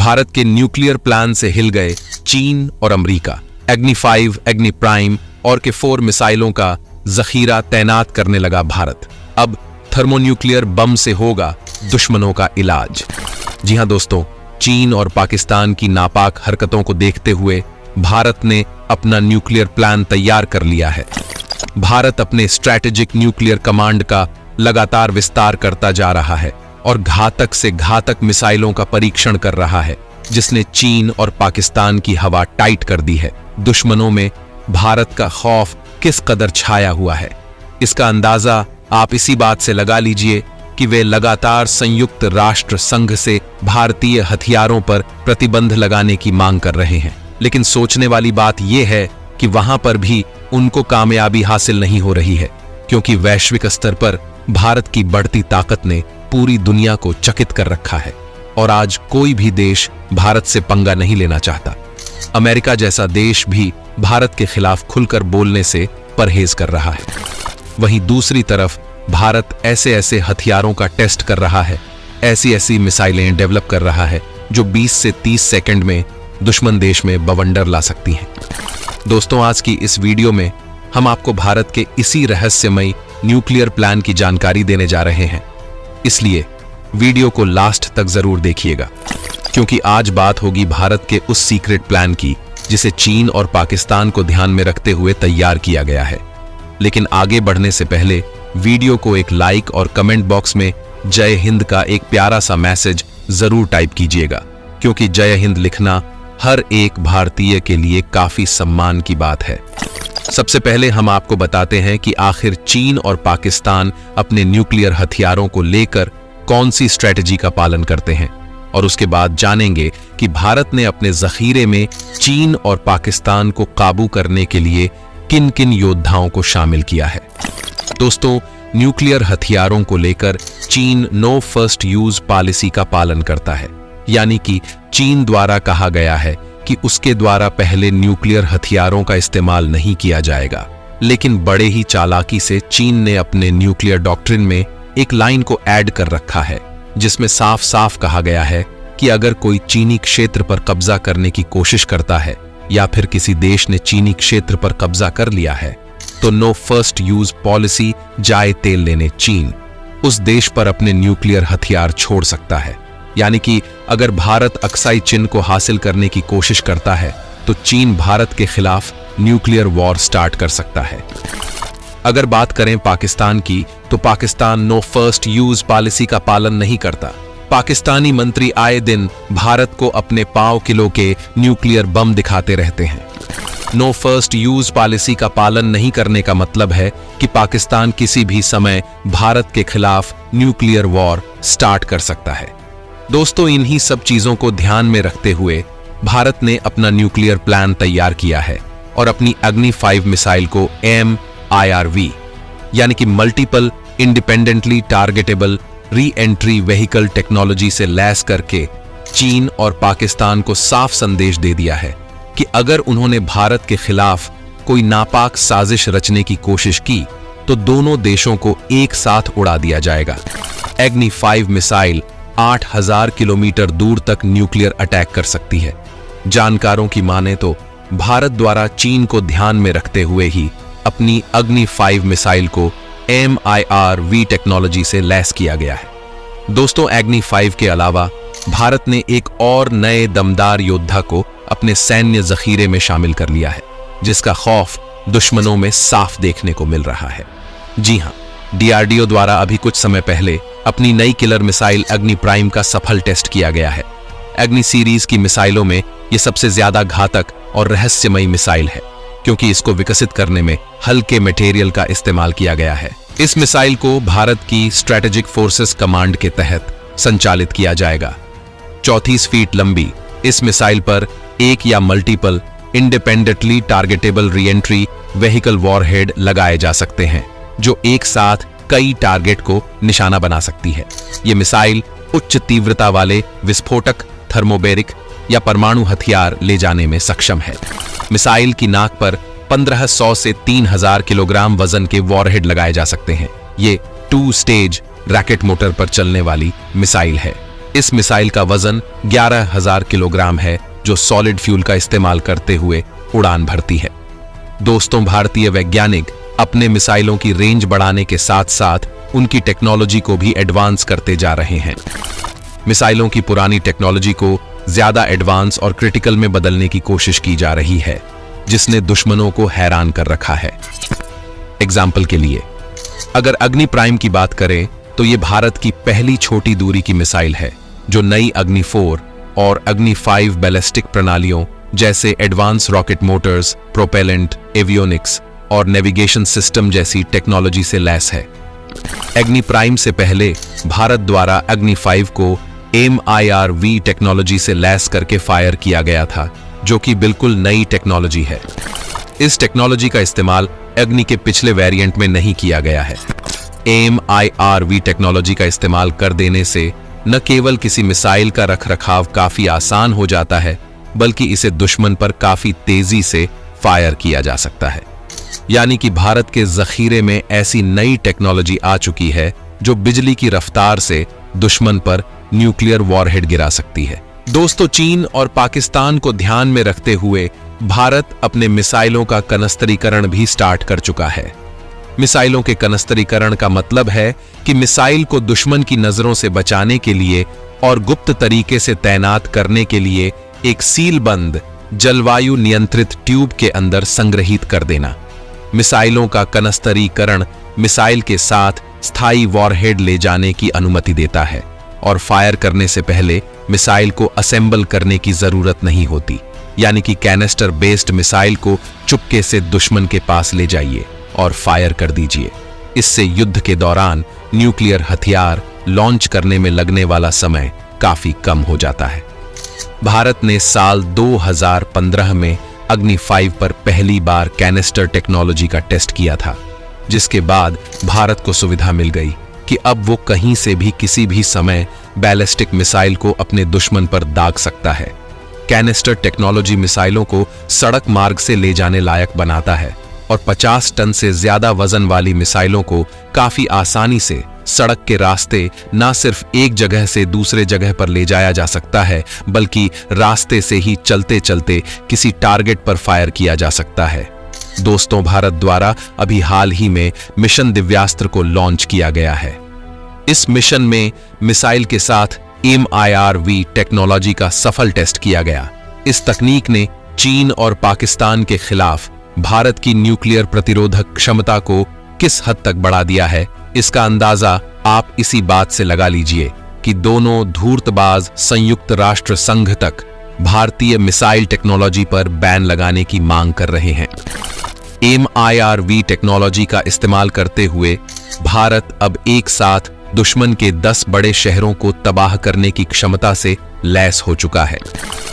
भारत के nuclear plant से हिल गए चीन और अमेरिका। एग्नि 5, एग्नि प्राइम और के 4 मिसाइलों का जखीरा तैनात करने लगा भारत। अब थर्मोन्यूक्लियर बम से होगा दुश्मनों का इलाज। जी हां दोस्तों, चीन और पाकिस्तान की नापाक हरकतों को देखते हुए भारत ने अपना न्यूक्लियर प्लान तैयार कर लिया है। भारत अपने स्ट्रैटेजिक न्यूक्लियर कमांड का लगातार विस्तार करता जा रहा है और घातक से घातक मिसाइलों का परीक्षण कर रहा है, जिसने चीन और पाकिस्तान की हवा टाइट कर दी है। दुश्मनों में भारत का खौफ किस कदर छाया हुआ है, इसका अंदाजा आप इसी बात से लगा लीजिए कि वे लगातार संयुक्त राष्ट्र संघ से भारतीय हथियारों पर प्रतिबंध लगाने की मांग कर रहे हैं। लेकिन सोचने वाली बात यह है कि वहां पर भी उनको कामयाबी हासिल नहीं हो रही है, क्योंकि वैश्विक स्तर पर भारत की बढ़ती ताकत ने पूरी दुनिया को चकित कर रखा है और आज कोई भी देश भारत से पंगा नहीं लेना चाहता। अमेरिका जैसा देश भी भारत के खिलाफ खुलकर बोलने से परहेज कर रहा है। वहीं दूसरी तरफ भारत ऐसे ऐसे हथियारों का टेस्ट कर रहा है, ऐसी ऐसी मिसाइलें डेवलप कर रहा है जो 20 से 30 सेकंड में दुश्मन देश में बवंडर ला सकती हैं। दोस्तों, आज की इस वीडियो में हम आपको भारत के इसी रहस्यमयी न्यूक्लियर प्लान की जानकारी देने जा रहे हैं, इसलिए वीडियो को लास्ट तक जरूर देखिएगा, क्योंकि आज बात होगी भारत के उस सीक्रेट प्लान की जिसे चीन और पाकिस्तान को ध्यान में रखते हुए तैयार किया गया है। लेकिन आगे बढ़ने से पहले वीडियो को एक लाइक और कमेंट बॉक्स में जय हिंद का एक प्यारा सा मैसेज जरूर टाइप कीजिएगा, क्योंकि जय हिंद लिखना हर एक भारतीय के लिए काफी सम्मान की बात है। सबसे पहले हम आपको बताते हैं कि आखिर चीन और पाकिस्तान अपने न्यूक्लियर हथियारों को लेकर कौन सी स्ट्रेटजी का पालन करते हैं, और उसके बाद जानेंगे कि भारत ने अपने जखीरे में चीन और पाकिस्तान को काबू करने के लिए किन किन योद्धाओं को शामिल किया है। दोस्तों, न्यूक्लियर हथियारों को लेकर चीन नो फर्स्ट यूज पॉलिसी का पालन करता है, यानी कि चीन द्वारा कहा गया है कि उसके द्वारा पहले न्यूक्लियर हथियारों का इस्तेमाल नहीं किया जाएगा। लेकिन बड़े ही चालाकी से चीन ने अपने न्यूक्लियर डॉक्ट्रिन में एक लाइन को ऐड कर रखा है, जिसमें साफ साफ कहा गया है कि अगर कोई चीनी क्षेत्र पर कब्जा करने की कोशिश करता है या फिर किसी देश ने चीनी क्षेत्र पर कब्जा कर लिया है, तो नो फर्स्ट यूज पॉलिसी जाए तेल लेने चीन उस देश पर अपने न्यूक्लियर हथियार छोड़ सकता है। यानी कि अगर भारत अक्साई चिन्ह को हासिल करने की कोशिश करता है तो चीन भारत के खिलाफ न्यूक्लियर वॉर स्टार्ट कर सकता है। अगर बात करें पाकिस्तान की, तो Pakistan no first use policy का पालन नहीं करता। पाकिस्तानी मंत्री आए दिन भारत को अपने पाव किलो के न्यूक्लियर बम दिखाते रहते हैं। नो फर्स्ट यूज पॉलिसी का पालन नहीं करने का मतलब है कि पाकिस्तान किसी भी समय भारत के खिलाफ न्यूक्लियर वॉर स्टार्ट कर सकता है। दोस्तों, इन्हीं सब चीजों को ध्यान में रखते हुए भारत ने अपना न्यूक्लियर प्लान तैयार किया है और अपनी अग्नि 5 मिसाइल को MIRV यानी कि multiple independently targetable re entry vehicle technology से लैस करके चीन और पाकिस्तान को साफ संदेश दे दिया है कि अगर उन्होंने भारत के खिलाफ कोई नापाक साजिश रचने की कोशिश की तो दोनों देशों को एक साथ उड़ा दिया जाएगा। अग्नि 5 मिसाइल 8000 किलोमीटर दूर तक न्यूक्लियर अटैक कर सकती है। जानकारों की माने तो भारत द्वारा चीन को ध्यान में रखते हुए ही अपनी अग्नि 5 मिसाइल को MIRV टेक्नोलॉजी से लैस किया गया है। दोस्तों, अग्नि 5 के अलावा भारत ने एक और नए दमदार योद्धा को अपने सैन्य जखीरे में शामिल कर लिया है, जिसका खौफ दुश्मनों में साफ देखने को मिल रहा है। जी हां, DRDO द्वारा अभी कुछ समय पहले अपनी नई किलर मिसाइल अग्नि प्राइम का सफल टेस्ट किया गया है। अग्नि सीरीज की मिसाइलों में यह सबसे ज्यादा घातक और रहस्यमयी मिसाइल है, क्योंकि इसको विकसित करने में हल्के मटेरियल का इस्तेमाल किया गया है। इस मिसाइल को भारत की स्ट्रैटेजिक फोर्सेस कमांड के तहत संचालित किया जाएगा। 34 फीट लंबी इस मिसाइल पर एक या multiple independently targetable re entry vehicle warhead लगाए जा सकते हैं, जो एक साथ कई टारगेट को निशाना बना सकती है। यह मिसाइल उच्च तीव्रता वाले विस्फोटक, थर्मोबैरिक या परमाणु हथियार ले जाने में सक्षम है। मिसाइल की नाक पर 1500 से 3000 किलोग्राम वजन के वॉरहेड लगाए जा सकते हैं। ये 2 स्टेज रैकेट मोटर पर चलने वाली मिसाइल है। इस मिसाइल का वजन 11,000 किलोग्राम है, जो सॉलिड फ्यूल का इस्तेमाल करते हुए उड़ान भरती है। दोस्तों, भारतीय वैज्ञानिक अपने मिसाइलों की रेंज बढ़ाने के साथ साथ उनकी टेक्नोलॉजी को भी एडवांस करते जा रहे हैं। मिसाइलों की पुरानी टेक्नोलॉजी को ज्यादा एडवांस और क्रिटिकल में बदलने की कोशिश की जा रही है, जिसने दुश्मनों को हैरान कर रखा है। एग्जाम्पल के लिए, अगर अग्नि प्राइम की बात करें तो यह भारत की पहली छोटी दूरी की मिसाइल है, जो नई अग्नि 4 और अग्नि 5 बैलिस्टिक प्रणालियों जैसे advance rocket Motors, propellant, avionics और नेविगेशन सिस्टम जैसी टेक्नोलॉजी से लैस है। अग्नि प्राइम से पहले भारत द्वारा अग्नि 5 को MIRV टेक्नोलॉजी से लैस करके फायर किया गया था, जो कि बिल्कुल नई टेक्नोलॉजी है। इस टेक्नोलॉजी का इस्तेमाल अग्नि के पिछले वेरिएंट में नहीं किया गया है। MIRV टेक्नोलॉजी का इस्तेमाल कर देने से न केवल किसी मिसाइल का रखरखाव काफी आसान हो जाता है, बल्कि इसे दुश्मन पर काफी तेजी से फायर किया जा सकता है। यानी कि भारत के जखीरे में ऐसी नई टेक्नोलॉजी आ चुकी है जो बिजली की रफ्तार से दुश्मन पर न्यूक्लियर वॉरहेड गिरा सकती है। दोस्तों, चीन और पाकिस्तान को ध्यान में रखते हुए भारत अपने मिसाइलों का कनस्तरीकरण भी स्टार्ट कर चुका है। मिसाइलों के कनस्तरीकरण का मतलब है कि मिसाइल को दुश्मन की नजरों से बचाने के लिए और गुप्त तरीके से तैनात करने के लिए एक सीलबंद जलवायु नियंत्रित ट्यूब के अंदर संग्रहित कर देना। मिसाइलों का कनस्तरीकरण मिसाइल के साथ स्थायी वॉरहेड ले जाने की अनुमति देता है और फायर करने से पहले मिसाइल को असेंबल करने की जरूरत नहीं होती। यानी कि कैनिस्टर बेस्ड मिसाइल को चुपके से दुश्मन के पास ले जाइए और फायर कर दीजिए। इससे युद्ध के दौरान न्यूक्लियर हथियार लॉन्च करने में लगने वाला समय काफी कम हो जाता है। भारत ने साल 2015 में अग्नि 5 पर पहली बार कैनिस्टर टेक्नोलॉजी का टेस्ट किया था, जिसके बाद भारत को सुविधा मिल गई कि अब वो कहीं से भी किसी भी समय बैलिस्टिक मिसाइल को अपने दुश्मन पर दाग सकता है। कैनिस्टर टेक्नोलॉजी मिसाइलों को सड़क मार्ग से ले जाने लायक बनाता है और 50 टन से ज्यादा वजन वाली मिसाइलों को काफी आसानी से सड़क के रास्ते न सिर्फ एक जगह से दूसरे जगह पर ले जाया जा सकता है, बल्कि रास्ते से ही चलते चलते किसी टारगेट पर फायर किया जा सकता है। दोस्तों, भारत द्वारा अभी हाल ही में मिशन दिव्यास्त्र को लॉन्च किया गया है। इस मिशन में मिसाइल के साथ MIRV टेक्नोलॉजी का सफल टेस्ट किया गया। इस तकनीक ने चीन और पाकिस्तान के खिलाफ भारत की न्यूक्लियर प्रतिरोधक क्षमता को किस हद तक बढ़ा दिया है, इसका अंदाजा आप इसी बात से लगा लीजिए कि दोनों धूर्तबाज संयुक्त राष्ट्र संघ तक भारतीय मिसाइल टेक्नोलॉजी पर बैन लगाने की मांग कर रहे हैं। MIRV टेक्नोलॉजी का इस्तेमाल करते हुए भारत अब एक साथ दुश्मन के 10 बड़े शहरों को तबाह करने की क्षमता से लैस हो चुका है।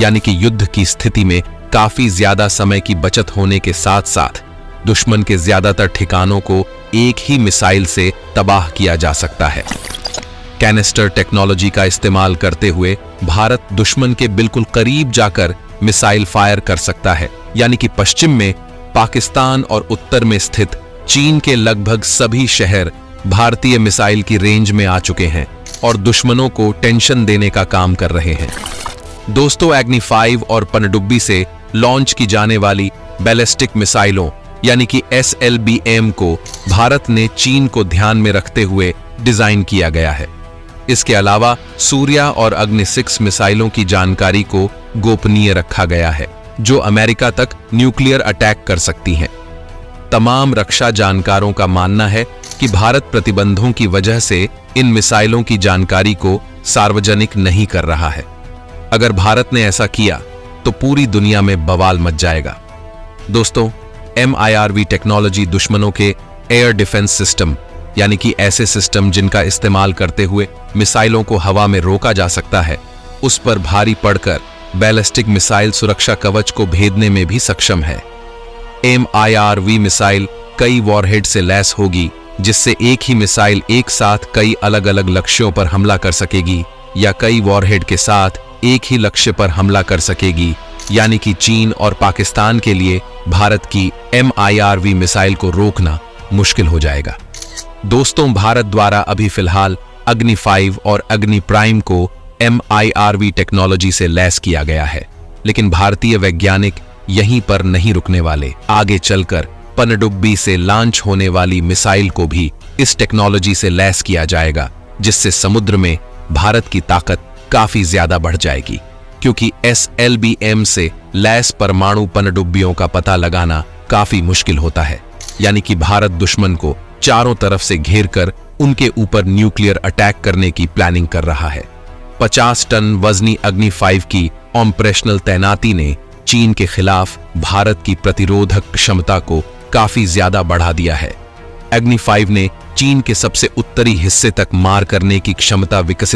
यानी कि युद्ध की स्थिति में काफी ज्यादा समय की बचत होने के साथ साथ दुश्मन के ज्यादातर ठिकानों को एक ही मिसाइल से तबाह किया जा सकता है। कैनिस्टर टेक्नोलॉजी का इस्तेमाल करते हुए भारत दुश्मन के बिल्कुल करीब जाकर मिसाइल फायर कर सकता है। यानी कि पश्चिम में पाकिस्तान और उत्तर में स्थित चीन के लगभग सभी शहर भारतीय मिसाइल की रेंज में आ चुके हैं और दुश्मनों को टेंशन देने का काम कर रहे हैं। दोस्तों, अग्नि 5 और पनडुब्बी से लॉन्च की जाने वाली बैलिस्टिक मिसाइलों यानी कि SLBM को भारत ने चीन को ध्यान में रखते हुए डिजाइन किया गया है। इसके अलावा सूर्या और अग्नि 6 मिसाइलों की जानकारी को गोपनीय रखा गया है, जो अमेरिका तक न्यूक्लियर अटैक कर सकती हैं। तमाम रक्षा जानकारों का मानना है कि भारत प्रतिबंधों की वजह से इन मिसाइलों की जानकारी को सार्वजनिक नहीं कर रहा है। अगर भारत ने ऐसा किया तो पूरी दुनिया में बवाल मच जाएगा। दोस्तों, MIRV टेक्नोलॉजी दुश्मनों के एयर डिफेंस सिस्टम यानी कि ऐसे सिस्टम जिनका इस्तेमाल करते हुए मिसाइलों को हवा में रोका जा सकता है, उस पर भारी पड़कर बैलिस्टिक मिसाइल सुरक्षा कवच को भेदने में भी सक्षम है। MIRV मिसाइल कई वॉरहेड से लैस होगी, जिससे एक ही मिसाइल एक साथ कई अलग अलग लक्ष्यों पर हमला कर सकेगी या कई वॉरहेड के साथ एक ही लक्ष्य पर हमला कर सकेगी। यानी कि चीन और पाकिस्तान के लिए भारत की MIRV मिसाइल को रोकना मुश्किल हो जाएगा। दोस्तों, भारत द्वारा अभी फिलहाल अग्नि 5 और अग्नि प्राइम को MIRV टेक्नोलॉजी से लैस किया गया है। लेकिन भारतीय वैज्ञानिक यहीं पर नहीं रुकने वाले। आगे चलकर पनडुब्बी से लॉन्च होने वाली मिसाइल को भी इस टेक्नोलॉजी से लैस किया जाएगा, जिससे समुद्र में भारत की ताकत काफी ज्यादा बढ़ जाएगी। क्योंकि SLBM से लैस परमाणु पनडुब्बियों का पता लगाना काफी मुश्किल होता है। यानी कि भारत दुश्मन को चारों तरफ से घेर कर उनके ऊपर न्यूक्लियर अटैक करने की प्लानिंग कर रहा है। 50 टन वजनी अग्नि 5 की ऑपरेशनल तैनाती ने चीन के खिलाफ भारत की प्रतिरोधक क्षमता को काफी ज्यादा बढ़ा दिया है। अग्नि 5 ने चीन के सबसे उत्तरी हिस्से तक मार करने की क्षमता विकसित